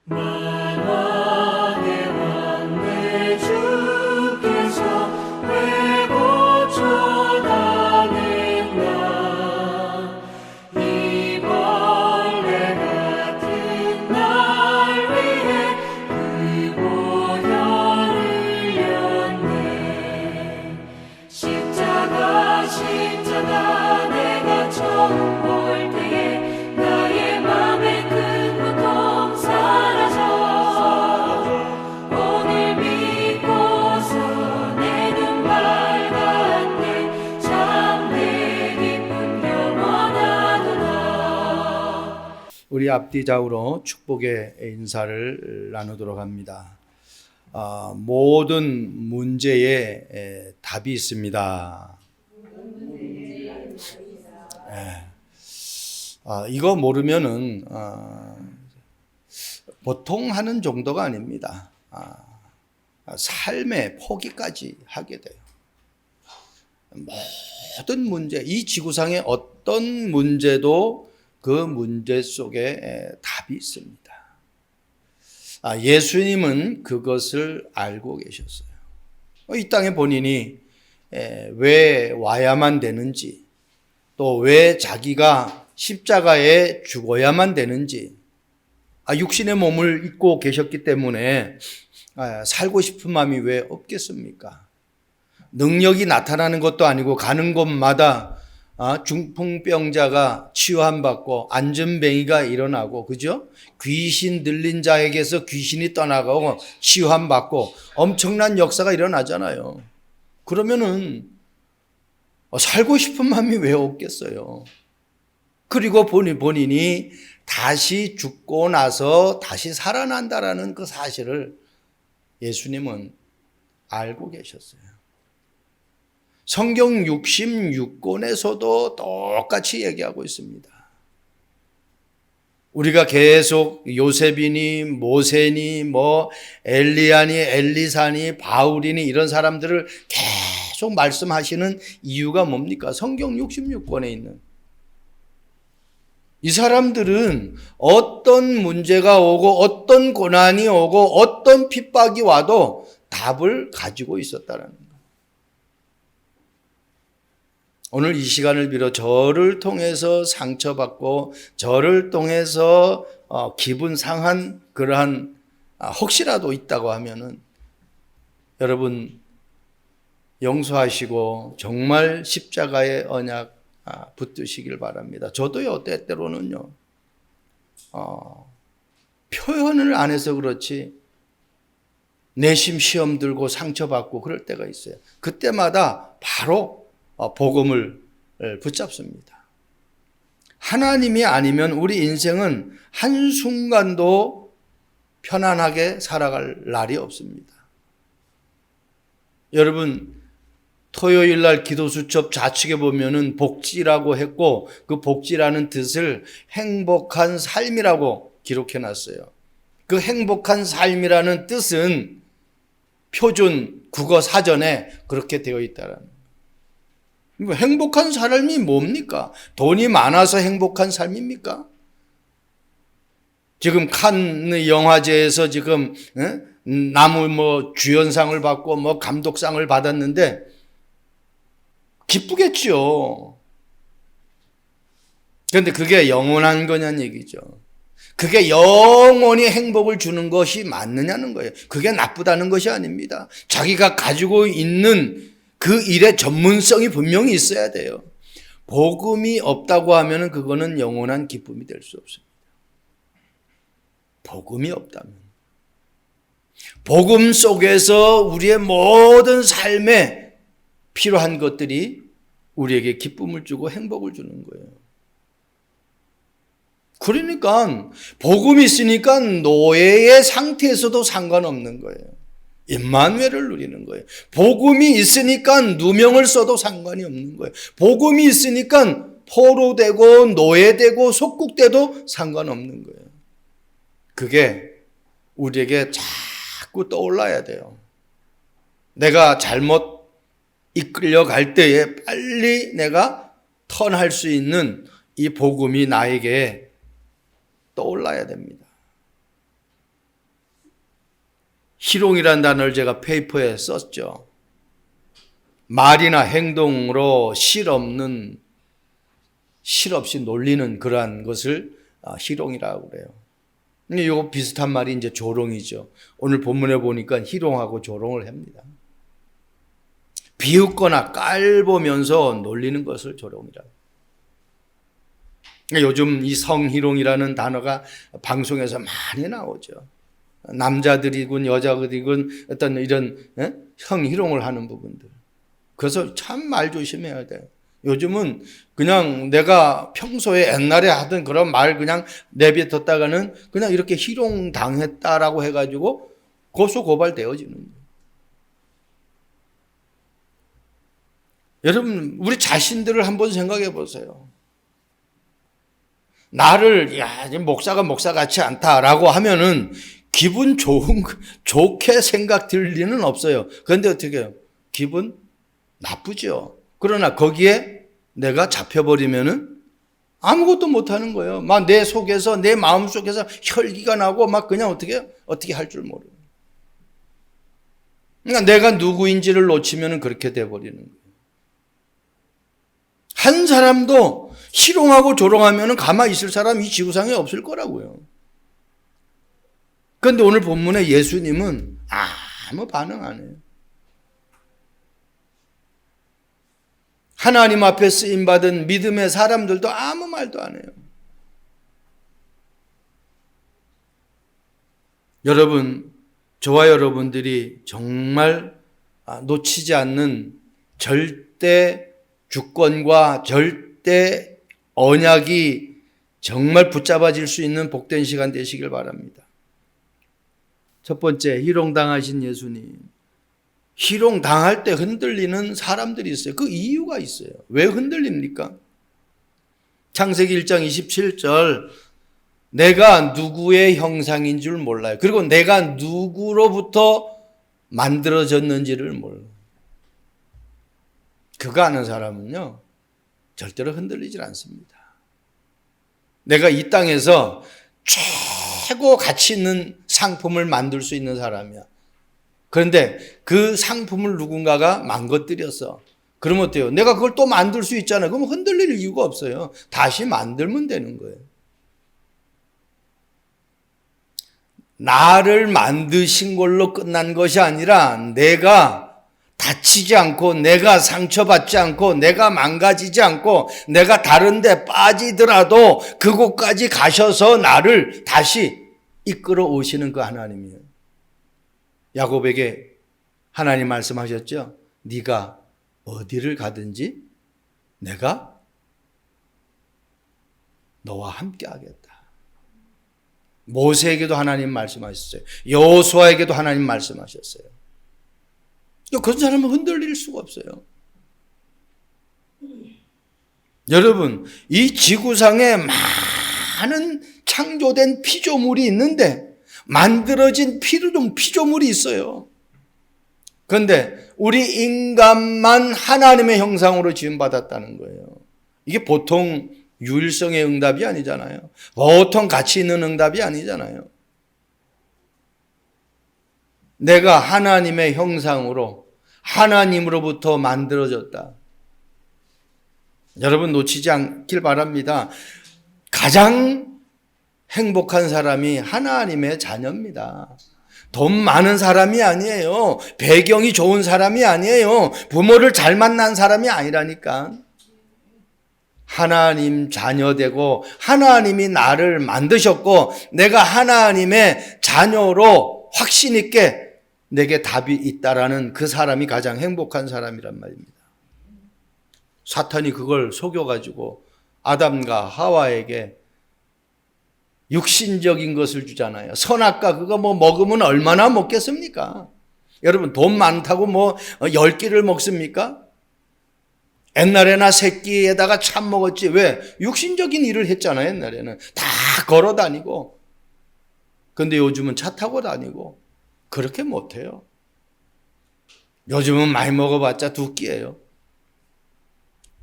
만왕의 왕 내 주께서 왜 고쳐다닌다. 이 벌레 같은 날 위해 그 보혈을 흘렸네. 십자가 내가 처음 볼 때에 나의 맘의 큰 고통 사라져. 오늘 믿고서 내 눈 밝았네. 참 내 기쁨 영원하도다. 우리 앞뒤 좌우로 축복의 인사를 나누도록 합니다. 모든 문제에 답이 있습니다. 이거 모르면은 보통 하는 정도가 아닙니다. 삶의 포기까지 하게 돼요. 모든 문제, 이 지구상의 어떤 문제도 그 문제 속에 답이 있습니다. 예수님은 그것을 알고 계셨어요. 이 땅에 본인이 왜 와야만 되는지, 또 왜 자기가 십자가에 죽어야만 되는지, 육신의 몸을 입고 계셨기 때문에 살고 싶은 마음이 왜 없겠습니까? 능력이 나타나는 것도 아니고 가는 곳마다 중풍병자가 치유함받고 안전뱅이가 일어나고, 그죠? 귀신 들린 자에게서 귀신이 떠나가고 치유함받고 엄청난 역사가 일어나잖아요. 그러면은 살고 싶은 마음이 왜 없겠어요? 그리고 본인이 다시 죽고 나서 다시 살아난다라는 그 사실을 예수님은 알고 계셨어요. 성경 66권에서도 똑같이 얘기하고 있습니다. 우리가 계속 요셉이니 모세니 엘리야니 엘리사니 바울이니 이런 사람들을 계속 말씀하시는 이유가 뭡니까? 성경 66권에 있는 이 사람들은 어떤 문제가 오고 어떤 고난이 오고 어떤 핍박이 와도 답을 가지고 있었다는 거예요. 오늘 이 시간을 빌어 저를 통해서 상처받고 저를 통해서 기분 상한 그러한 혹시라도 있다고 하면은 여러분 용서하시고 정말 십자가의 언약 붙드시길 바랍니다. 저도요, 때때로는요, 표현을 안 해서 그렇지 내심 시험 들고 상처받고 그럴 때가 있어요. 그때마다 바로 복음을 붙잡습니다. 하나님이 아니면 우리 인생은 한순간도 편안하게 살아갈 날이 없습니다. 여러분, 토요일 날 기도수첩 좌측에 보면은 복지라고 했고 그 복지라는 뜻을 행복한 삶이라고 기록해 놨어요. 그 행복한 삶이라는 뜻은 표준 국어 사전에 그렇게 되어 있다라는 거예요. 행복한 삶이 뭡니까? 돈이 많아서 행복한 삶입니까? 지금 칸느 영화제에서 지금 나무 주연상을 받고 감독상을 받았는데 기쁘겠죠. 그런데 그게 영원한 거냐는 얘기죠. 그게 영원히 행복을 주는 것이 맞느냐는 거예요. 그게 나쁘다는 것이 아닙니다. 자기가 가지고 있는 그 일의 전문성이 분명히 있어야 돼요. 복음이 없다고 하면 그거는 영원한 기쁨이 될 수 없습니다. 복음이 없다면. 복음 속에서 우리의 모든 삶에 필요한 것들이 우리에게 기쁨을 주고 행복을 주는 거예요. 그러니까 복음이 있으니까 노예의 상태에서도 상관없는 거예요. 임마누엘을 누리는 거예요. 복음이 있으니까 누명을 써도 상관이 없는 거예요. 복음이 있으니까 포로되고 노예되고 속국돼도 상관없는 거예요. 그게 우리에게 자꾸 떠올라야 돼요. 내가 잘못 이끌려갈 때에 빨리 내가 턴할 수 있는 이 복음이 나에게 떠올라야 됩니다. 희롱이라는 단어를 제가 페이퍼에 썼죠. 말이나 행동으로 실없이 놀리는 그러한 것을 희롱이라고 그래요. 근데 이거 비슷한 말이 이제 조롱이죠. 오늘 본문에 보니까 희롱하고 조롱을 합니다. 비웃거나 깔보면서 놀리는 것을 조롱이라고. 요즘 이 성희롱이라는 단어가 방송에서 많이 나오죠. 남자들이군 여자들이군 어떤 이런 성희롱을 하는 부분들. 그래서 참 말 조심해야 돼. 요즘은 그냥 내가 평소에 옛날에 하던 그런 말 그냥 내뱉었다가는 그냥 이렇게 희롱 당했다라고 해가지고 고소 고발되어지는 거예요. 여러분 우리 자신들을 한번 생각해 보세요. 나를 목사가 목사 같지 않다라고 하면은 기분 좋게 생각 들 리는 없어요. 그런데 어떻게 해요? 기분 나쁘죠. 그러나 거기에 내가 잡혀버리면은 아무것도 못하는 거예요. 막 내 속에서 내 마음 속에서 혈기가 나고 막 그냥 어떻게 할 줄 모르고. 그러니까 내가 누구인지를 놓치면은 그렇게 돼버리는 거예요. 한 사람도 희롱하고 조롱하면은 가만히 있을 사람이 이 지구상에 없을 거라고요. 그런데 오늘 본문에 예수님은 아무 반응 안 해요. 하나님 앞에 쓰임받은 믿음의 사람들도 아무 말도 안 해요. 여러분, 저와 여러분들이 정말 놓치지 않는 절대 주권과 절대 언약이 정말 붙잡아질 수 있는 복된 시간 되시길 바랍니다. 첫 번째, 희롱당하신 예수님. 희롱당할 때 흔들리는 사람들이 있어요. 그 이유가 있어요. 왜 흔들립니까? 창세기 1장 27절 내가 누구의 형상인 줄 몰라요. 그리고 내가 누구로부터 만들어졌는지를 몰라요. 그거 아는 사람은요 절대로 흔들리질 않습니다. 내가 이 땅에서 최고 가치 있는 상품을 만들 수 있는 사람이야. 그런데 그 상품을 누군가가 망가뜨렸어. 그러면 어때요? 내가 그걸 또 만들 수 있잖아요. 그럼 흔들릴 이유가 없어요. 다시 만들면 되는 거예요. 나를 만드신 걸로 끝난 것이 아니라 내가 다치지 않고 내가 상처받지 않고 내가 망가지지 않고 내가 다른 데 빠지더라도 그곳까지 가셔서 나를 다시 이끌어 오시는 그 하나님이에요. 야곱에게 하나님 말씀하셨죠. 네가 어디를 가든지 내가 너와 함께 하겠다. 모세에게도 하나님 말씀하셨어요. 여호수아에게도 하나님 말씀하셨어요. 그런 사람은 흔들릴 수가 없어요. 여러분, 이 지구상에 많은 창조된 피조물이 있는데 만들어진 피조물이 있어요. 그런데 우리 인간만 하나님의 형상으로 지음받았다는 거예요. 이게 보통 유일성의 응답이 아니잖아요. 보통 가치 있는 응답이 아니잖아요. 내가 하나님의 형상으로 하나님으로부터 만들어졌다. 여러분 놓치지 않길 바랍니다. 가장 행복한 사람이 하나님의 자녀입니다. 돈 많은 사람이 아니에요. 배경이 좋은 사람이 아니에요. 부모를 잘 만난 사람이 아니라니까. 하나님 자녀되고 하나님이 나를 만드셨고 내가 하나님의 자녀로 확신 있게 내게 답이 있다라는 그 사람이 가장 행복한 사람이란 말입니다. 사탄이 그걸 속여가지고 아담과 하와에게 육신적인 것을 주잖아요. 선악과 그거 먹으면 얼마나 먹겠습니까? 여러분 돈 많다고 10끼를 먹습니까? 옛날에나 새끼에다가 참 먹었지. 왜? 육신적인 일을 했잖아요. 옛날에는 다 걸어 다니고. 근데 요즘은 차 타고 다니고 그렇게 못해요. 요즘은 많이 먹어봤자 2끼예요.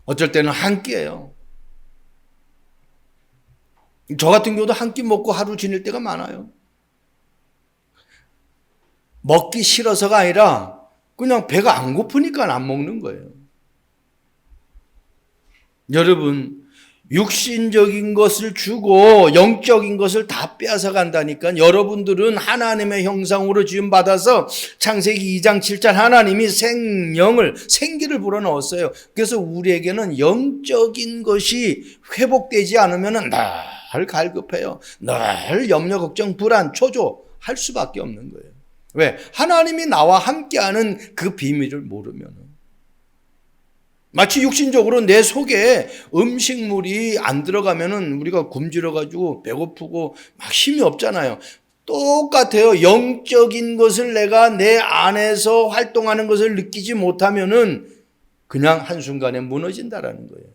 어쩔 때는 1끼예요. 저 같은 경우도 1끼 먹고 하루 지낼 때가 많아요. 먹기 싫어서가 아니라 그냥 배가 안 고프니까 안 먹는 거예요. 여러분, 육신적인 것을 주고 영적인 것을 다 빼앗아 간다니까. 여러분들은 하나님의 형상으로 지음받아서 창세기 2장 7절 하나님이 생기를 불어넣었어요. 그래서 우리에게는 영적인 것이 회복되지 않으면 늘 갈급해요. 늘 염려, 걱정, 불안, 초조할 수밖에 없는 거예요. 왜? 하나님이 나와 함께하는 그 비밀을 모르면. 마치 육신적으로 내 속에 음식물이 안 들어가면은 우리가 굶주려가지고 배고프고 막 힘이 없잖아요. 똑같아요. 영적인 것을 내가 내 안에서 활동하는 것을 느끼지 못하면은 그냥 한순간에 무너진다라는 거예요.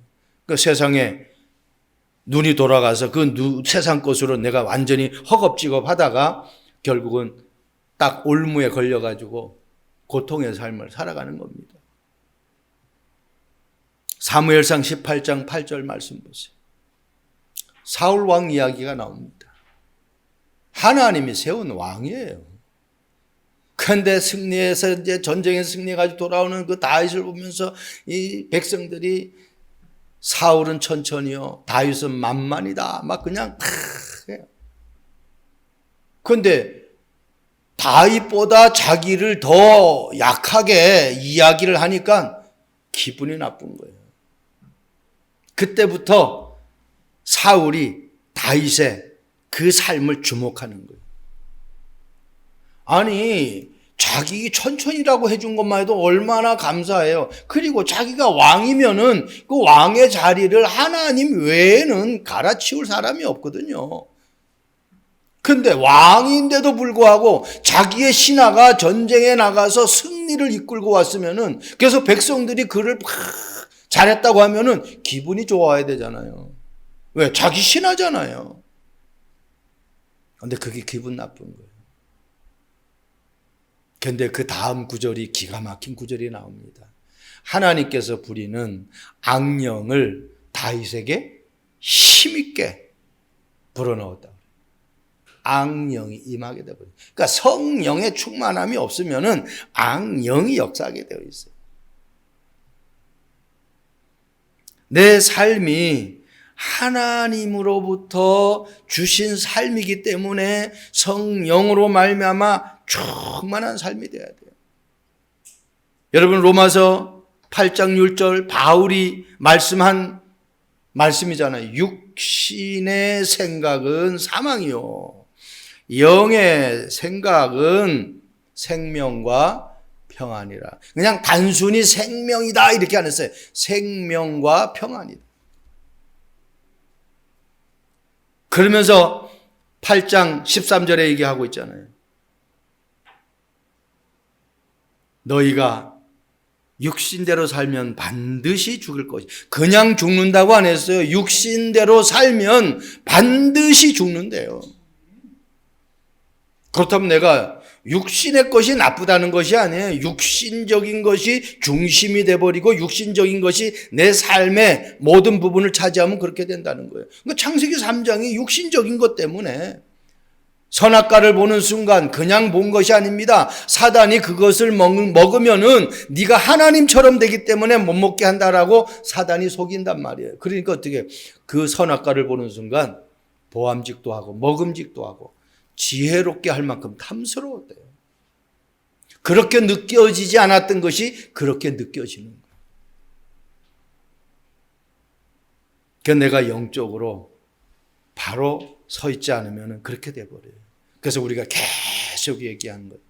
그 세상에 눈이 돌아가서 그 세상 것으로 내가 완전히 허겁지겁 하다가 결국은 딱 올무에 걸려가지고 고통의 삶을 살아가는 겁니다. 사무엘상 18장 8절 말씀 보세요. 사울 왕 이야기가 나옵니다. 하나님이 세운 왕이에요. 그런데 승리해서 이제 전쟁에서 승리해가지고 돌아오는 그 다윗을 보면서 이 백성들이 사울은 천천히요, 다윗은 만만이다. 막 그냥 해요. 그런데 다윗보다 자기를 더 약하게 이야기를 하니까 기분이 나쁜 거예요. 그때부터 사울이 다윗의 그 삶을 주목하는 거예요. 아니, 자기 천천히라고 해준 것만 해도 얼마나 감사해요. 그리고 자기가 왕이면은 그 왕의 자리를 하나님 외에는 갈아치울 사람이 없거든요. 근데 왕인데도 불구하고 자기의 신하가 전쟁에 나가서 승리를 이끌고 왔으면은, 그래서 백성들이 그를 잘했다고 하면은 기분이 좋아야 되잖아요. 왜? 자기 신하잖아요. 근데 그게 기분 나쁜 거예요. 근데 그 다음 구절이 기가 막힌 구절이 나옵니다. 하나님께서 부리는 악령을 다윗에게 힘있게 불어넣었다. 악령이 임하게 되어버려요. 그러니까 성령의 충만함이 없으면은 악령이 역사하게 되어 있어요. 내 삶이 하나님으로부터 주신 삶이기 때문에 성령으로 말미암아 충만한 삶이 되어야 돼요. 여러분, 로마서 8장 6절 바울이 말씀한 말씀이잖아요. 육신의 생각은 사망이요, 영의 생각은 생명과 평안이라. 그냥 단순히 생명이다 이렇게 안 했어요. 생명과 평안이다. 그러면서 8장 13절에 얘기하고 있잖아요. 너희가 육신대로 살면 반드시 죽을 것이. 그냥 죽는다고 안 했어요. 육신대로 살면 반드시 죽는데요. 그렇다면 내가 육신의 것이 나쁘다는 것이 아니에요. 육신적인 것이 중심이 돼버리고 육신적인 것이 내 삶의 모든 부분을 차지하면 그렇게 된다는 거예요. 그러니까 창세기 3장이 육신적인 것 때문에 선악과를 보는 순간 그냥 본 것이 아닙니다. 사단이 그것을 먹으면은 네가 하나님처럼 되기 때문에 못 먹게 한다라고 사단이 속인단 말이에요. 그러니까 어떻게 그 선악과를 보는 순간 보암직도 하고 먹음직도 하고 지혜롭게 할 만큼 탐스러웠대요. 그렇게 느껴지지 않았던 것이 그렇게 느껴지는 거예요. 그러니까 내가 영적으로 바로 서 있지 않으면 그렇게 돼버려요. 그래서 우리가 계속 얘기하는 거예요.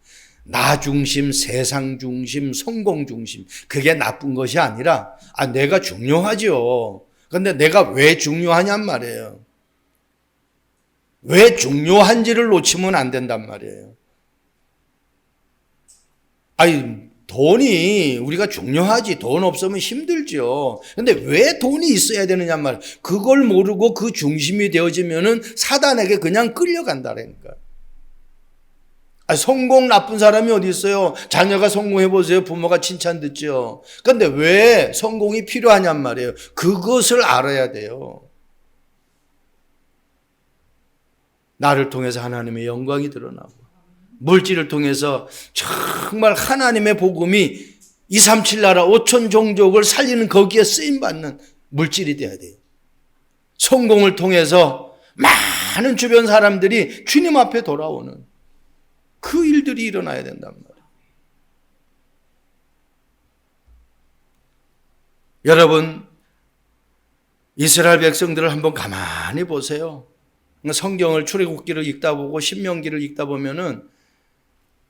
나 중심, 세상 중심, 성공 중심. 그게 나쁜 것이 아니라 내가 중요하죠. 그런데 내가 왜 중요하냔 말이에요. 왜 중요한지를 놓치면 안 된단 말이에요. 돈이 우리가 중요하지. 돈 없으면 힘들죠. 근데 왜 돈이 있어야 되느냐 말이에요. 그걸 모르고 그 중심이 되어지면은 사단에게 그냥 끌려간다라니까. 성공 나쁜 사람이 어디 있어요? 자녀가 성공해 보세요. 부모가 칭찬 듣죠. 근데 왜 성공이 필요하냔 말이에요. 그것을 알아야 돼요. 나를 통해서 하나님의 영광이 드러나고 물질을 통해서 정말 하나님의 복음이 237 나라 5천 종족을 살리는 거기에 쓰임받는 물질이 되어야 돼요. 성공을 통해서 많은 주변 사람들이 주님 앞에 돌아오는 그 일들이 일어나야 된단 말이에요. 여러분, 이스라엘 백성들을 한번 가만히 보세요. 성경을 출애굽기를 읽다 보고 신명기를 읽다 보면은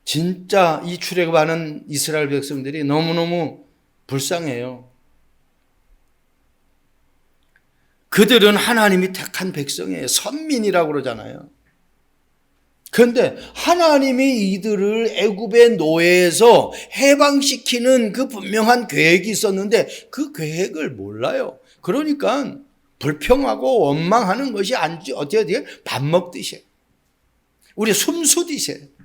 진짜 이 출애굽하는 이스라엘 백성들이 너무너무 불쌍해요. 그들은 하나님이 택한 백성이에요. 선민이라고 그러잖아요. 그런데 하나님이 이들을 애굽의 노예에서 해방시키는 그 분명한 계획이 있었는데 그 계획을 몰라요. 그러니까 불평하고 원망하는 것이 어떻게 밥 먹듯이. 우리 숨쉬듯이.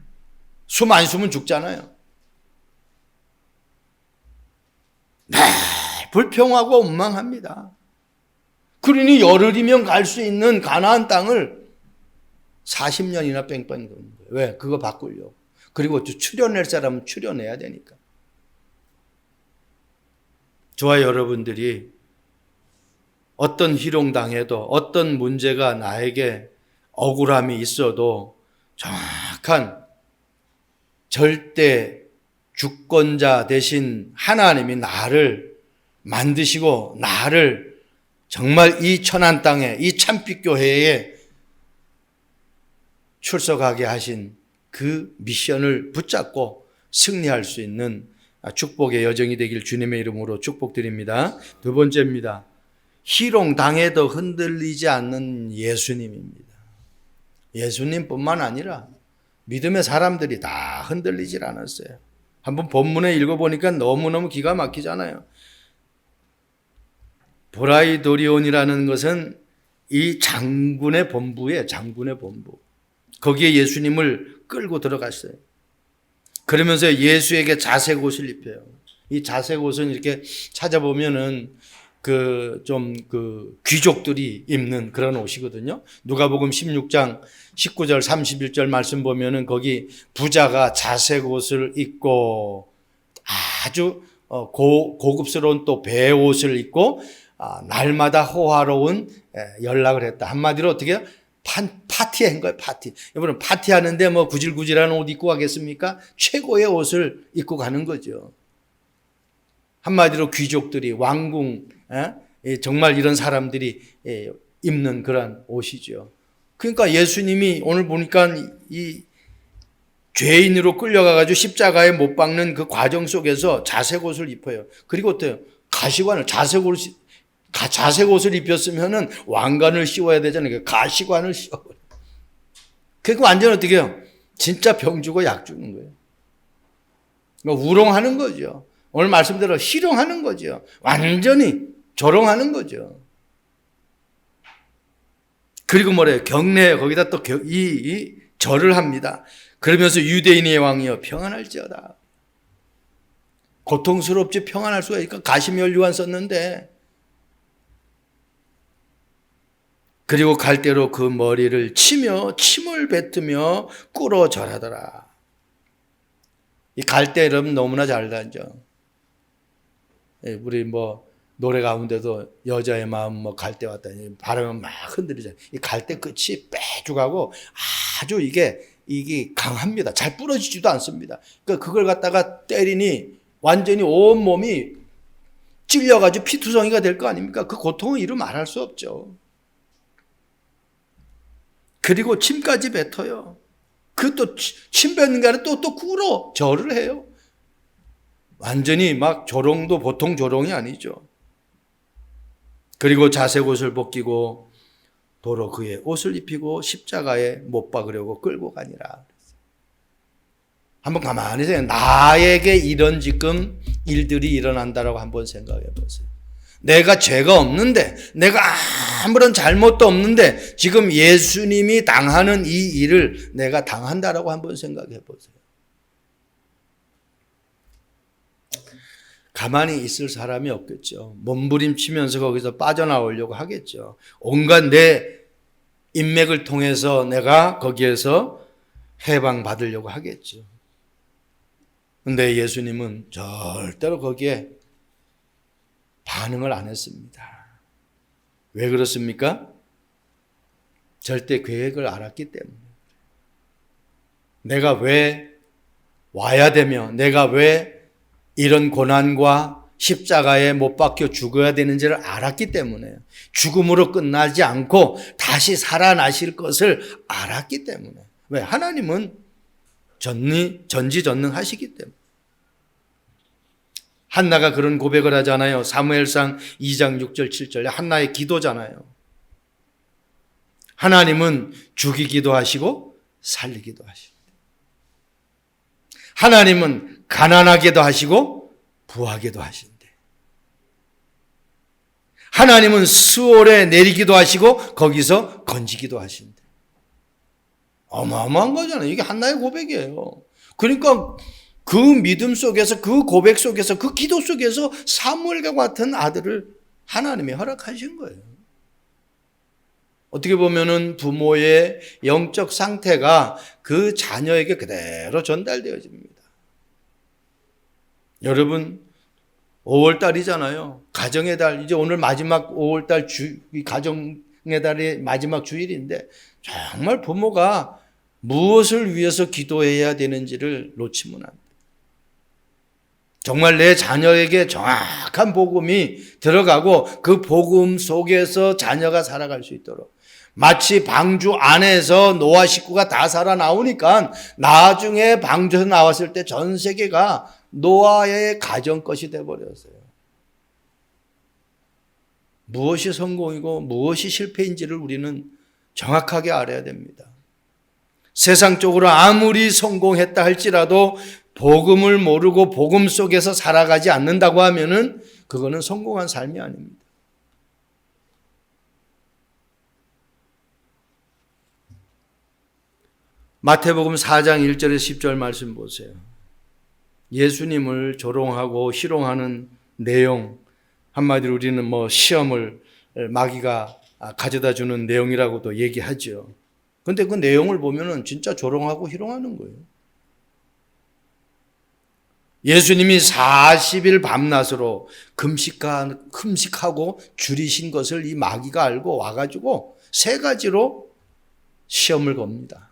숨 안 쉬면 죽잖아요. 네, 불평하고 원망합니다. 그러니 열흘이면 갈 수 있는 가나안 땅을 40년이나 뺑뺑 도는 거예요. 왜? 그거 바꾸려고. 그리고 출연할 사람은 출연해야 되니까. 저와 여러분들이 어떤 희롱당해도 어떤 문제가 나에게 억울함이 있어도 정확한 절대 주권자 대신 하나님이 나를 만드시고 나를 정말 이 천안 땅에 이 참빛교회에 출석하게 하신 그 미션을 붙잡고 승리할 수 있는 축복의 여정이 되길 주님의 이름으로 축복드립니다. 두 번째입니다. 희롱당해도 흔들리지 않는 예수님입니다. 예수님뿐만 아니라 믿음의 사람들이 다 흔들리질 않았어요. 한번 본문에 읽어보니까 너무너무 기가 막히잖아요. 브라이도리온이라는 것은 이 장군의 본부예요. 장군의 본부. 거기에 예수님을 끌고 들어갔어요. 그러면서 예수에게 자색 옷을 입혀요. 이 자색 옷은 이렇게 찾아보면은 귀족들이 입는 그런 옷이거든요. 누가복음 16장 19절 31절 말씀 보면은 거기 부자가 자색 옷을 입고 아주 고급스러운 또 배옷을 입고 날마다 호화로운 연락을 했다. 한마디로 어떻게 해요? 파티한 거예요, 파티. 여러분, 파티하는데 뭐 구질구질한 옷 입고 가겠습니까? 최고의 옷을 입고 가는 거죠. 한마디로 귀족들이, 왕궁, 정말 이런 사람들이 입는 그런 옷이죠. 그러니까 예수님이 오늘 보니까 이 죄인으로 끌려가가지고 십자가에 못 박는 그 과정 속에서 자색 옷을 입어요. 그리고 어때요? 가시관을, 자색 옷을 입혔으면은 왕관을 씌워야 되잖아요. 가시관을 씌워. 그러니까 완전 어떻게 해요? 진짜 병 주고 약 주는 거예요. 그러니까 우롱하는 거죠. 오늘 말씀대로 희롱하는 거죠. 완전히 조롱하는 거죠. 그리고 뭐래요? 경례 거기다 또 이 절을 합니다. 그러면서 유대인의 왕이여 평안할지어다. 고통스럽지 평안할 수가 있을까? 가시면류관 썼는데. 그리고 갈대로 그 머리를 치며 침을 뱉으며 꿇어 절하더라. 이 갈대 여러분 너무나 잘 알죠. 우리 뭐 노래 가운데도 여자의 마음 뭐 갈대 왔다니 바람은 막 흔들리잖아요. 이 갈대 끝이 빼죽하고 아주 이게 강합니다. 잘 부러지지도 않습니다. 그러니까 그걸 갖다가 때리니 완전히 온 몸이 찔려가지고 피투성이가 될 거 아닙니까? 그 고통은 이루 말할 수 없죠. 그리고 침까지 뱉어요. 그 또 침 뱉는 게 아니라 또 꿇어 절을 해요. 완전히 막 조롱도 보통 조롱이 아니죠. 그리고 자색 옷을 벗기고 도로 그의 옷을 입히고 십자가에 못 박으려고 끌고 가니라. 한번 가만히 생각해. 나에게 이런 지금 일들이 일어난다라고 한번 생각해 보세요. 내가 죄가 없는데, 내가 아무런 잘못도 없는데 지금 예수님이 당하는 이 일을 내가 당한다라고 한번 생각해 보세요. 가만히 있을 사람이 없겠죠. 몸부림치면서 거기서 빠져나오려고 하겠죠. 온갖 내 인맥을 통해서 내가 거기에서 해방받으려고 하겠죠. 근데 예수님은 절대로 거기에 반응을 안 했습니다. 왜 그렇습니까? 절대 계획을 알았기 때문에. 내가 왜 와야 되며 내가 왜 이런 고난과 십자가에 못 박혀 죽어야 되는지를 알았기 때문에, 죽음으로 끝나지 않고 다시 살아나실 것을 알았기 때문에. 왜? 하나님은 전지전능하시기 때문에. 한나가 그런 고백을 하잖아요. 사무엘상 2장 6절 7절에 한나의 기도잖아요. 하나님은 죽이기도 하시고 살리기도 하시고, 하나님은 가난하게도 하시고 부하게도 하신대. 하나님은 수월에 내리기도 하시고 거기서 건지기도 하신대. 어마어마한 거잖아요. 이게 한나의 고백이에요. 그러니까 그 믿음 속에서, 그 고백 속에서, 그 기도 속에서 사무엘과 같은 아들을 하나님이 허락하신 거예요. 어떻게 보면은 부모의 영적 상태가 그 자녀에게 그대로 전달되어집니다. 여러분, 5월달이잖아요. 가정의 달, 이제 오늘 마지막 5월달 가정의 달의 마지막 주일인데, 정말 부모가 무엇을 위해서 기도해야 되는지를 놓치면 안 돼요. 정말 내 자녀에게 정확한 복음이 들어가고 그 복음 속에서 자녀가 살아갈 수 있도록, 마치 방주 안에서 노아 식구가 다 살아나오니까 나중에 방주에서 나왔을 때 전 세계가 노아의 가정 것이 되어버렸어요. 무엇이 성공이고 무엇이 실패인지를 우리는 정확하게 알아야 됩니다. 세상적으로 아무리 성공했다 할지라도 복음을 모르고 복음 속에서 살아가지 않는다고 하면은 그거는 성공한 삶이 아닙니다. 마태복음 4장 1절에서 10절 말씀 보세요. 예수님을 조롱하고 희롱하는 내용, 한마디로 우리는 시험을 마귀가 가져다 주는 내용이라고도 얘기하죠. 근데 그 내용을 보면은 진짜 조롱하고 희롱하는 거예요. 예수님이 40일 밤낮으로 금식하고 줄이신 것을 이 마귀가 알고 와가지고 3가지로 시험을 겁니다.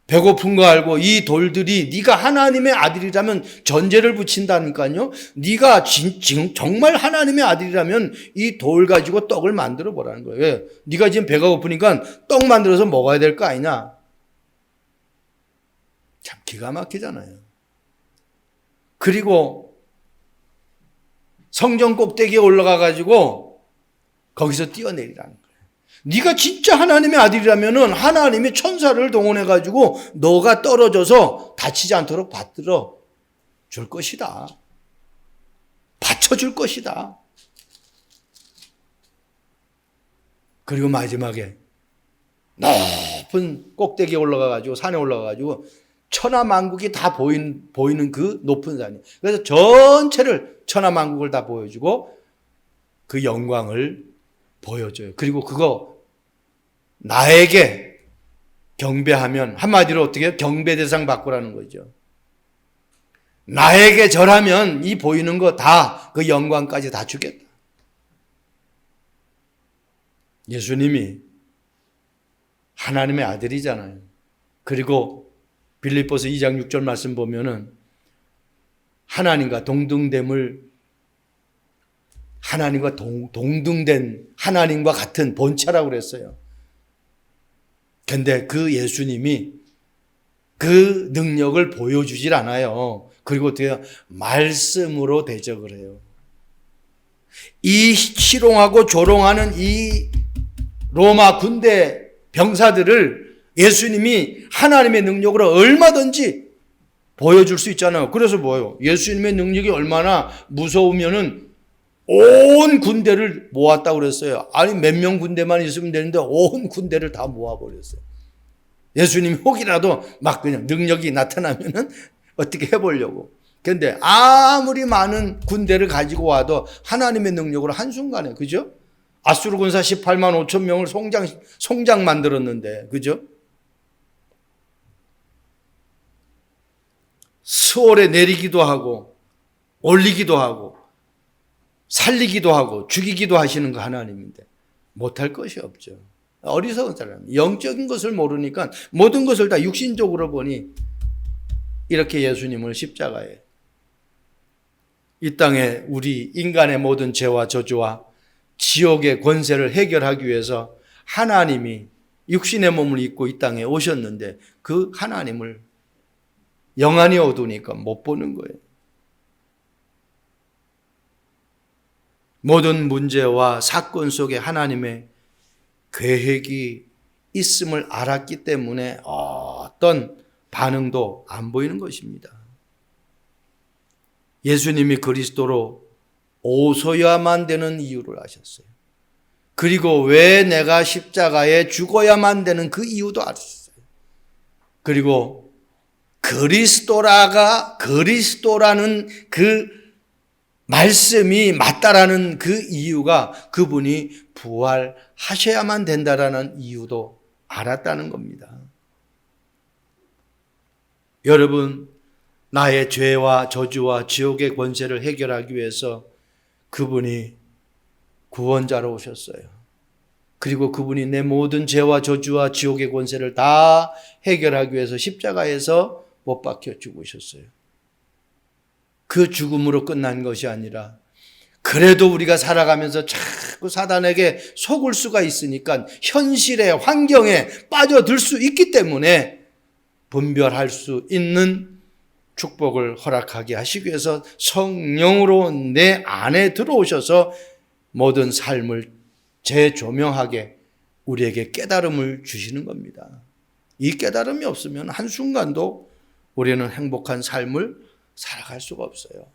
배고픈 거 알고 이 돌들이 네가 하나님의 아들이라면, 전제를 붙인다니까요. 네가 정말 하나님의 아들이라면 이 돌 가지고 떡을 만들어 보라는 거예요. 왜? 네가 지금 배가 고프니까 떡 만들어서 먹어야 될 거 아니냐. 참 기가 막히잖아요. 그리고 성전 꼭대기에 올라가 가지고 거기서 뛰어내리라는 거예요. 네가 진짜 하나님의 아들이라면은 하나님이 천사를 동원해 가지고 너가 떨어져서 다치지 않도록 받들어 줄 것이다. 받쳐줄 것이다. 그리고 마지막에 높은 꼭대기에 올라가 가지고, 산에 올라가 가지고 천하만국이 다 보이는 그 높은 산이. 그래서 전체를, 천하만국을 다 보여주고 그 영광을 보여줘요. 그리고 그거 나에게 경배하면, 한마디로 어떻게 해요? 경배 대상 받고라는 거죠. 나에게 절하면 이 보이는 거 다, 그 영광까지 다 주겠다. 예수님이 하나님의 아들이잖아요. 그리고 빌립보서 2장 6절 말씀 보면은 하나님과 동등됨을, 하나님과 동등된, 하나님과 같은 본체라고 그랬어요. 근데 그 예수님이 그 능력을 보여주질 않아요. 그리고 어떻게 말씀으로 대적을 해요. 이 희롱하고 조롱하는 이 로마 군대 병사들을 예수님이 하나님의 능력으로 얼마든지 보여줄 수 있잖아요. 그래서 뭐예요? 예수님의 능력이 얼마나 무서우면은 온 군대를 모았다고 그랬어요. 아니, 몇 명 군대만 있으면 되는데 온 군대를 다 모아버렸어요. 예수님이 혹이라도 막 그냥 능력이 나타나면은 어떻게 해보려고. 그런데 아무리 많은 군대를 가지고 와도 하나님의 능력으로 한순간에, 그죠? 아수르 군사 18만 5천 명을 송장 만들었는데, 그죠? 수월에 내리기도 하고 올리기도 하고 살리기도 하고 죽이기도 하시는 거 하나님인데 못할 것이 없죠. 어리석은 사람, 영적인 것을 모르니까 모든 것을 다 육신적으로 보니 이렇게 예수님을 십자가에 이 땅에 우리 인간의 모든 죄와 저주와 지옥의 권세를 해결하기 위해서 하나님이 육신의 몸을 입고 이 땅에 오셨는데 그 하나님을 영안이 어두우니까 못 보는 거예요. 모든 문제와 사건 속에 하나님의 계획이 있음을 알았기 때문에 어떤 반응도 안 보이는 것입니다. 예수님이 그리스도로 오셔야만 되는 이유를 아셨어요. 그리고 왜 내가 십자가에 죽어야만 되는 그 이유도 아셨어요. 그리고 그리스도라는 그 말씀이 맞다라는 그 이유가 그분이 부활하셔야만 된다라는 이유도 알았다는 겁니다. 여러분, 나의 죄와 저주와 지옥의 권세를 해결하기 위해서 그분이 구원자로 오셨어요. 그리고 그분이 내 모든 죄와 저주와 지옥의 권세를 다 해결하기 위해서 십자가에서 못 박혀 죽으셨어요. 그 죽음으로 끝난 것이 아니라 그래도 우리가 살아가면서 자꾸 사단에게 속을 수가 있으니까 현실의 환경에 빠져들 수 있기 때문에 분별할 수 있는 축복을 허락하게 하시기 위해서 성령으로 내 안에 들어오셔서 모든 삶을 재조명하게 우리에게 깨달음을 주시는 겁니다. 이 깨달음이 없으면 한순간도 우리는 행복한 삶을 살아갈 수가 없어요.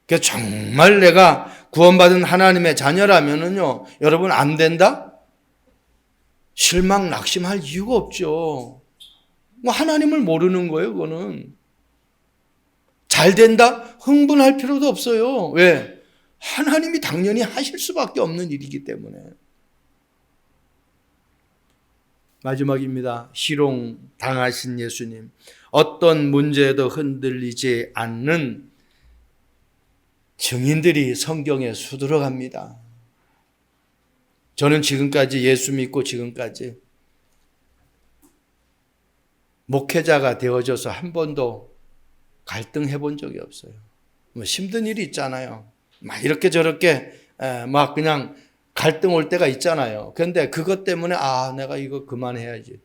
그러니까 정말 내가 구원받은 하나님의 자녀라면은요, 여러분 안 된다? 실망, 낙심할 이유가 없죠. 뭐 하나님을 모르는 거예요, 그거는. 잘 된다? 흥분할 필요도 없어요. 왜? 하나님이 당연히 하실 수밖에 없는 일이기 때문에. 마지막입니다. 희롱 당하신 예수님. 어떤 문제에도 흔들리지 않는 증인들이 성경에 수두룩합니다. 저는 지금까지 예수 믿고 지금까지 목회자가 되어져서 한 번도 갈등해 본 적이 없어요. 뭐 힘든 일이 있잖아요. 막 이렇게 저렇게 막 그냥 갈등 올 때가 있잖아요. 그런데 그것 때문에 내가 이거 그만해야지.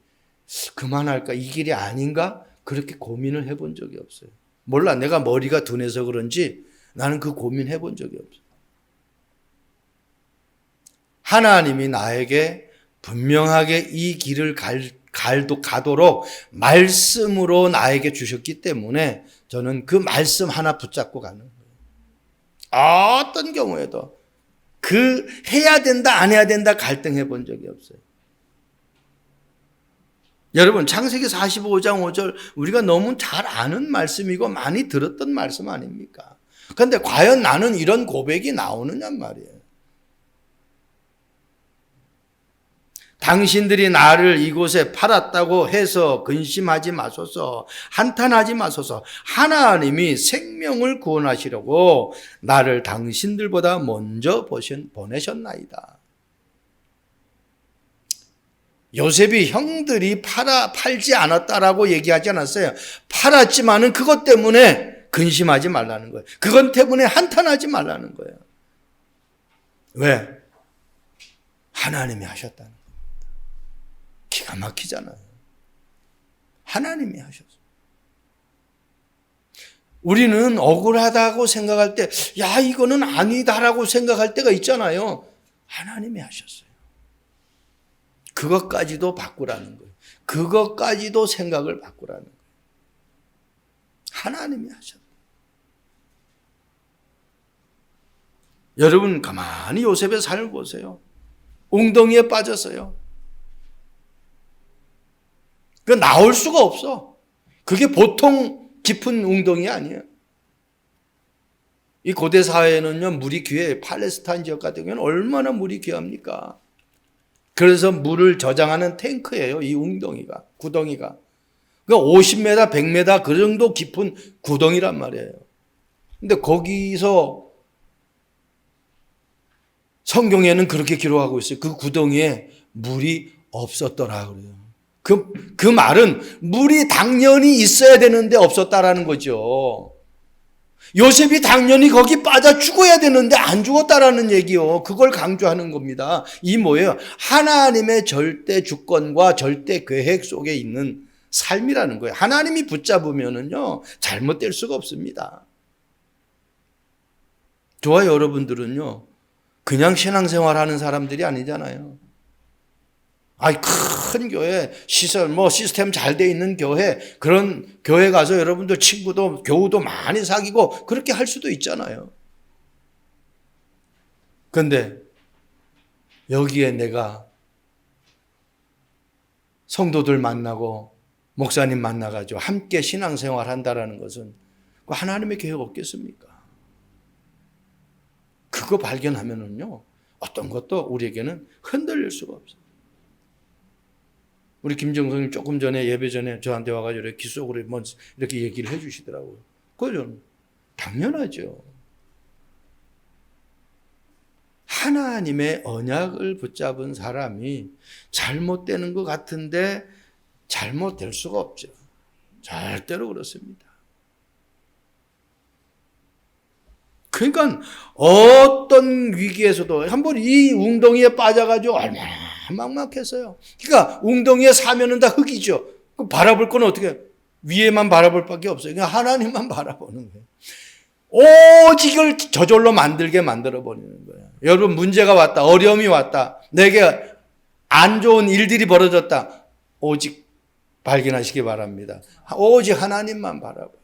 그만할까? 이 길이 아닌가? 그렇게 고민을 해본 적이 없어요. 몰라, 내가 머리가 둔해서 그런지 나는 그 고민해 본 적이 없어요. 하나님이 나에게 분명하게 이 길을 가도록 말씀으로 나에게 주셨기 때문에 저는 그 말씀 하나 붙잡고 가는 거예요. 어떤 경우에도 해야 된다 안 해야 된다 갈등해 본 적이 없어요. 여러분, 창세기 45장 5절 우리가 너무 잘 아는 말씀이고 많이 들었던 말씀 아닙니까? 그런데 과연 나는 이런 고백이 나오느냐 말이에요. 당신들이 나를 이곳에 팔았다고 해서 근심하지 마소서, 한탄하지 마소서. 하나님이 생명을 구원하시려고 나를 당신들보다 먼저 보내셨나이다. 요셉이 형들이 팔지 않았다라고 얘기하지 않았어요. 팔았지만은 그것 때문에 근심하지 말라는 거예요. 그것 때문에 한탄하지 말라는 거예요. 왜? 하나님이 하셨다는 거예요. 기가 막히잖아요. 하나님이 하셨어요. 우리는 억울하다고 생각할 때, 이거는 아니다라고 생각할 때가 있잖아요. 하나님이 하셨어요. 그것까지도 바꾸라는 거예요. 그것까지도 생각을 바꾸라는 거예요. 하나님이 하셨어요. 여러분 가만히 요셉의 삶을 보세요. 웅덩이에 빠졌어요. 그 나올 수가 없어. 그게 보통 깊은 웅덩이 아니에요. 이 고대 사회에는요, 물이 귀해요. 팔레스타인 지역 같은 경우는 얼마나 물이 귀합니까? 그래서 물을 저장하는 탱크예요. 이 웅덩이가, 구덩이가. 그러니까 50m, 100m 그 정도 깊은 구덩이란 말이에요. 근데 거기서 성경에는 그렇게 기록하고 있어요. 그 구덩이에 물이 없었더라 그래요. 그 말은 물이 당연히 있어야 되는데 없었다라는 거죠. 요셉이 당연히 거기 빠져 죽어야 되는데 안 죽었다라는 얘기요. 그걸 강조하는 겁니다. 이 뭐예요? 하나님의 절대 주권과 절대 계획 속에 있는 삶이라는 거예요. 하나님이 붙잡으면은요, 잘못될 수가 없습니다. 저와 여러분들은요, 그냥 신앙생활 하는 사람들이 아니잖아요. 큰 교회, 시스템 잘 돼 있는 교회, 그런 교회 가서 여러분들 친구도, 교우도 많이 사귀고, 그렇게 할 수도 있잖아요. 그런데, 여기에 내가 성도들 만나고, 목사님 만나가지고, 함께 신앙생활 한다라는 것은, 하나님의 계획 없겠습니까? 그거 발견하면은요, 어떤 것도 우리에게는 흔들릴 수가 없어요. 우리 김정성님 조금 전에 예배 전에 저한테 와가지고 이렇게 귀 속으로 이렇게 얘기를 해주시더라고요. 그죠? 당연하죠. 하나님의 언약을 붙잡은 사람이 잘못되는 것 같은데 잘못될 수가 없죠. 절대로 그렇습니다. 그러니까 어떤 위기에서도 한번 이 웅덩이에 빠져가지고 얼마나 막막했어요. 그러니까 웅덩이에 사면은 다 흙이죠. 그럼 바라볼 건 어떻게 위에만 바라볼 밖에 없어요. 그냥 하나님만 바라보는 거예요. 오직을 저절로 만들게 만들어버리는 거예요. 여러분 문제가 왔다. 어려움이 왔다. 내게 안 좋은 일들이 벌어졌다. 오직 발견하시기 바랍니다. 오직 하나님만 바라봐요.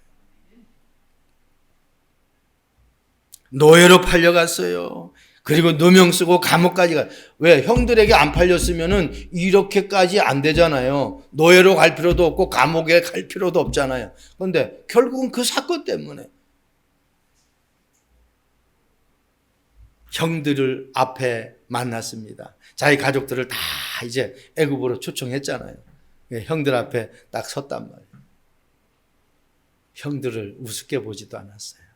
노예로 팔려갔어요. 그리고 누명 쓰고 감옥까지 가. 왜? 형들에게 안 팔렸으면은 이렇게까지 안 되잖아요. 노예로 갈 필요도 없고 감옥에 갈 필요도 없잖아요. 그런데 결국은 그 사건 때문에 형들을 앞에 만났습니다. 자기 가족들을 다 이제 애굽으로 초청했잖아요. 형들 앞에 딱 섰단 말이에요. 형들을 우습게 보지도 않았어요.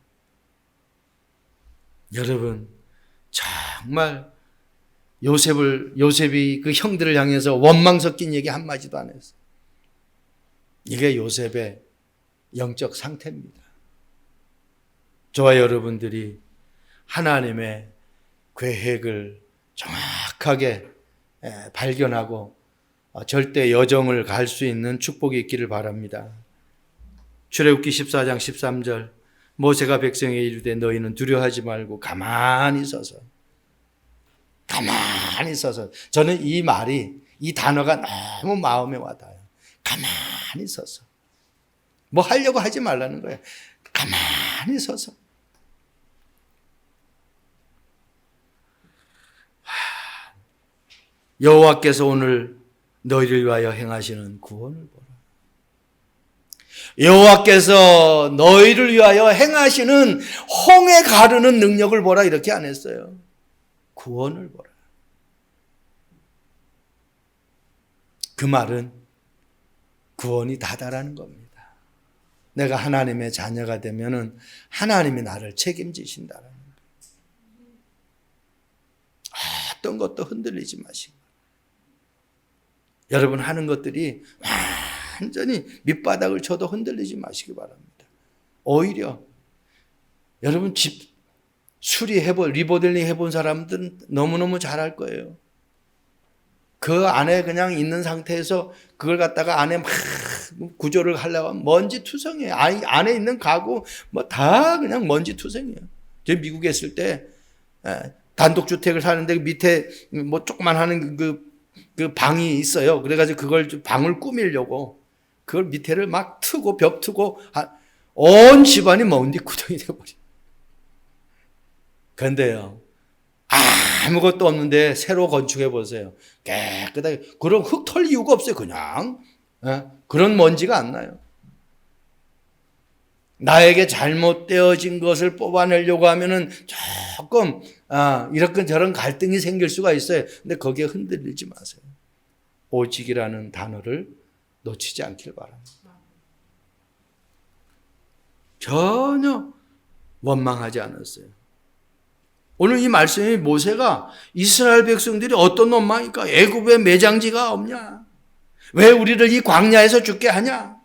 여러분, 정말 요셉이 그 형들을 향해서 원망 섞인 얘기 한마디도 안 했어요. 이게 요셉의 영적 상태입니다. 저와 여러분들이 하나님의 계획을 정확하게 발견하고 절대 여정을 갈 수 있는 축복이 있기를 바랍니다. 출애굽기 14장 13절 모세가 백성에게 이르되 너희는 두려워하지 말고 가만히 서서 저는 이 말이 이 단어가 너무 마음에 와닿아요. 가만히 서서 뭐 하려고 하지 말라는 거예요. 가만히 서서 여호와께서 오늘 너희를 위하여 행하시는 구원을 보라. 여호와께서 너희를 위하여 행하시는 홍해 가르는 능력을 보라 이렇게 안 했어요. 구원을 보라. 그 말은 구원이 다다라는 겁니다. 내가 하나님의 자녀가 되면은 하나님이 나를 책임지신다는 거예요. 어떤 것도 흔들리지 마시고 여러분 하는 것들이 완전히 밑바닥을 쳐도 흔들리지 마시기 바랍니다. 오히려 여러분 집 리모델링 해본 사람들은 너무너무 잘할 거예요. 그 안에 그냥 있는 상태에서 그걸 갖다가 안에 막 구조를 하려고 하면 먼지 투성이에요. 안에 있는 가구 뭐 다 그냥 먼지 투성이에요. 제가 미국에 있을 때 단독주택을 사는데 밑에 뭐 조그만 하는 그 방이 있어요. 그래가지고 그걸 방을 꾸미려고 그걸 밑에를 막 트고 벽 트고 온 집안이 먼지 구덩이 돼버려. 그런데요 아무것도 없는데 새로 건축해 보세요. 깨끗하게 그런 흙 털 이유가 없어요. 그냥 그런 먼지가 안 나요. 나에게 잘못되어진 것을 뽑아내려고 하면은 조금 이렇게 저런 갈등이 생길 수가 있어요. 근데 거기에 흔들리지 마세요. 오직이라는 단어를 놓치지 않길 바랍니다. 전혀 원망하지 않았어요. 오늘 이 말씀이 모세가 이스라엘 백성들이 어떤 원망일까? 애굽에 매장지가 없냐? 왜 우리를 이 광야에서 죽게 하냐?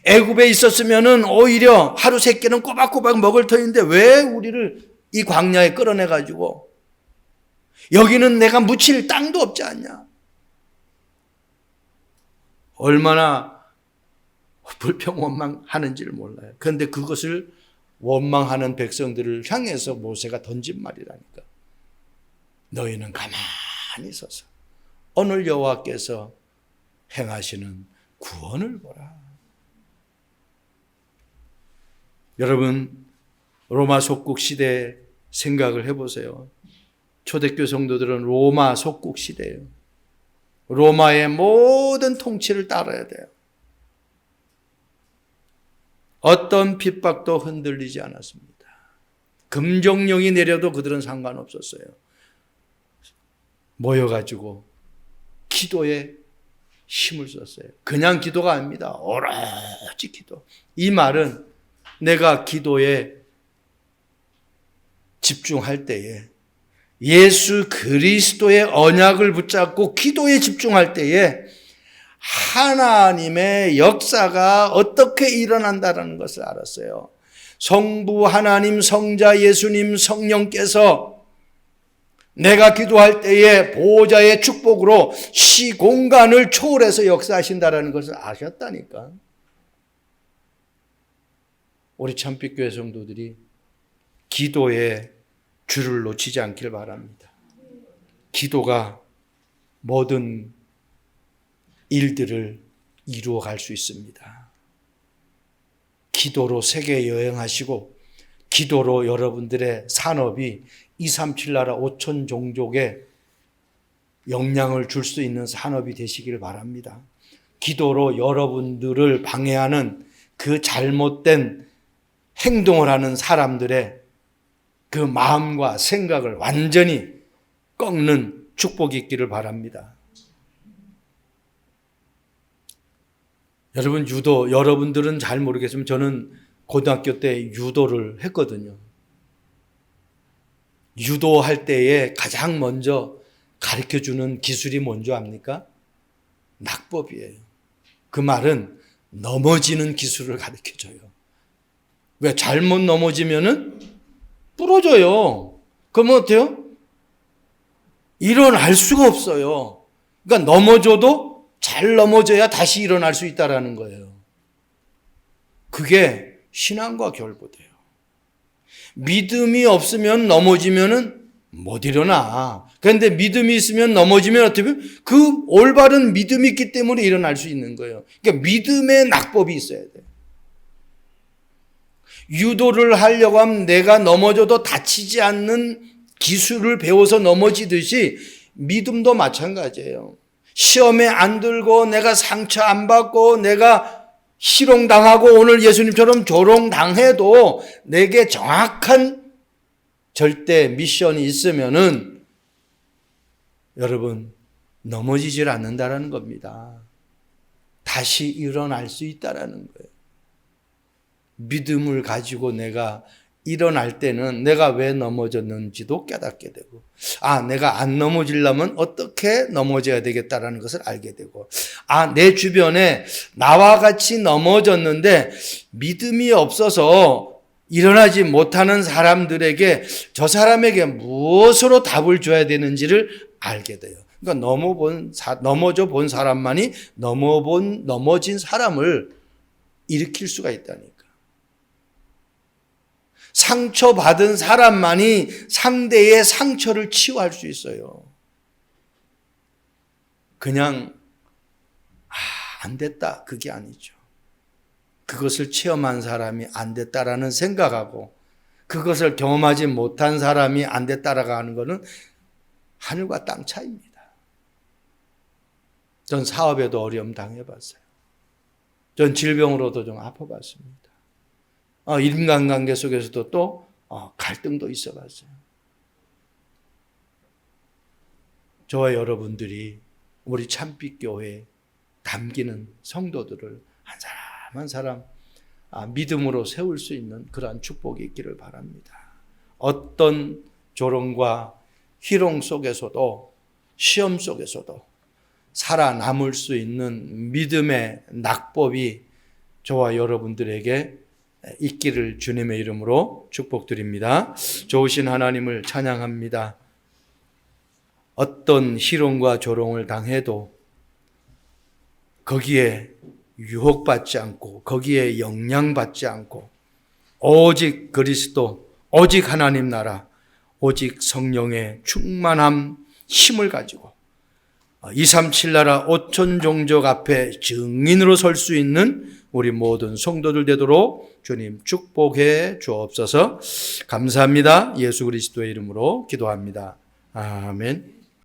애굽에 있었으면은 오히려 하루 세 끼는 꼬박꼬박 먹을 터인데 왜 우리를 이 광야에 끌어내 가지고 여기는 내가 묻힐 땅도 없지 않냐? 얼마나 불평 원망하는지를 몰라요. 그런데 그것을 원망하는 백성들을 향해서 모세가 던진 말이라니까. 너희는 가만히 서서 오늘 여호와께서 행하시는 구원을 보라. 여러분, 로마 속국 시대 생각을 해보세요. 초대교 성도들은 로마 속국 시대예요. 로마의 모든 통치를 따라야 돼요. 어떤 핍박도 흔들리지 않았습니다. 금종령이 내려도 그들은 상관없었어요. 모여가지고 기도에 힘을 썼어요. 그냥 기도가 아닙니다. 오로지 기도. 이 말은 내가 기도에 집중할 때에 예수 그리스도의 언약을 붙잡고 기도에 집중할 때에 하나님의 역사가 어떻게 일어난다는 것을 알았어요. 성부 하나님, 성자 예수님, 성령께서 내가 기도할 때에 보호자의 축복으로 시공간을 초월해서 역사하신다는 것을 아셨다니까. 우리 참빛교회 성도들이 기도에 줄을 놓치지 않길 바랍니다. 기도가 모든 일들을 이루어 갈 수 있습니다. 기도로 세계 여행하시고 기도로 여러분들의 산업이 237 나라 5천 종족에 영향을 줄 수 있는 산업이 되시길 바랍니다. 기도로 여러분들을 방해하는 그 잘못된 행동을 하는 사람들의 그 마음과 생각을 완전히 꺾는 축복이 있기를 바랍니다. 여러분, 유도, 여러분들은 잘 모르겠지만 저는 고등학교 때 유도를 했거든요. 유도할 때에 가장 먼저 가르쳐주는 기술이 뭔지 압니까? 낙법이에요. 그 말은 넘어지는 기술을 가르쳐줘요. 왜? 잘못 넘어지면은 부러져요. 그러면 어때요? 일어날 수가 없어요. 그러니까 넘어져도 잘 넘어져야 다시 일어날 수 있다는 거예요. 그게 신앙과 결부돼요. 믿음이 없으면 넘어지면은 못 일어나. 그런데 믿음이 있으면 넘어지면 어떻게 그 올바른 믿음이 있기 때문에 일어날 수 있는 거예요. 그러니까 믿음의 낙법이 있어야 돼요. 유도를 하려고 하면 내가 넘어져도 다치지 않는 기술을 배워서 넘어지듯이 믿음도 마찬가지예요. 시험에 안 들고 내가 상처 안 받고 내가 희롱당하고 오늘 예수님처럼 조롱당해도 내게 정확한 절대 미션이 있으면은 여러분 넘어지질 않는다라는 겁니다. 다시 일어날 수 있다라는 거예요. 믿음을 가지고 내가 일어날 때는 내가 왜 넘어졌는지도 깨닫게 되고, 내가 안 넘어지려면 어떻게 넘어져야 되겠다라는 것을 알게 되고, 내 주변에 나와 같이 넘어졌는데 믿음이 없어서 일어나지 못하는 사람들에게 저 사람에게 무엇으로 답을 줘야 되는지를 알게 돼요. 그러니까 넘어져 본 사람만이 넘어진 사람을 일으킬 수가 있다니까. 상처받은 사람만이 상대의 상처를 치유할 수 있어요. 그냥 안 됐다 그게 아니죠. 그것을 체험한 사람이 안 됐다라는 생각하고 그것을 경험하지 못한 사람이 안 됐다라고 하는 것은 하늘과 땅 차이입니다. 전 사업에도 어려움 당해봤어요. 전 질병으로도 좀 아파봤습니다. 인간관계 속에서도 또 갈등도 있어봤어요. 저와 여러분들이 우리 참빛교회에 담기는 성도들을 한 사람 한 사람 믿음으로 세울 수 있는 그러한 축복이 있기를 바랍니다. 어떤 조롱과 희롱 속에서도, 시험 속에서도 살아남을 수 있는 믿음의 낙법이 저와 여러분들에게 있기를 주님의 이름으로 축복드립니다. 좋으신 하나님을 찬양합니다. 어떤 희롱과 조롱을 당해도 거기에 유혹받지 않고, 거기에 영향받지 않고, 오직 그리스도, 오직 하나님 나라, 오직 성령의 충만함, 힘을 가지고 237 나라 5천 종족 앞에 증인으로 설 수 있는 우리 모든 성도들 되도록 주님 축복해 주옵소서. 감사합니다. 예수 그리스도의 이름으로 기도합니다. 아멘.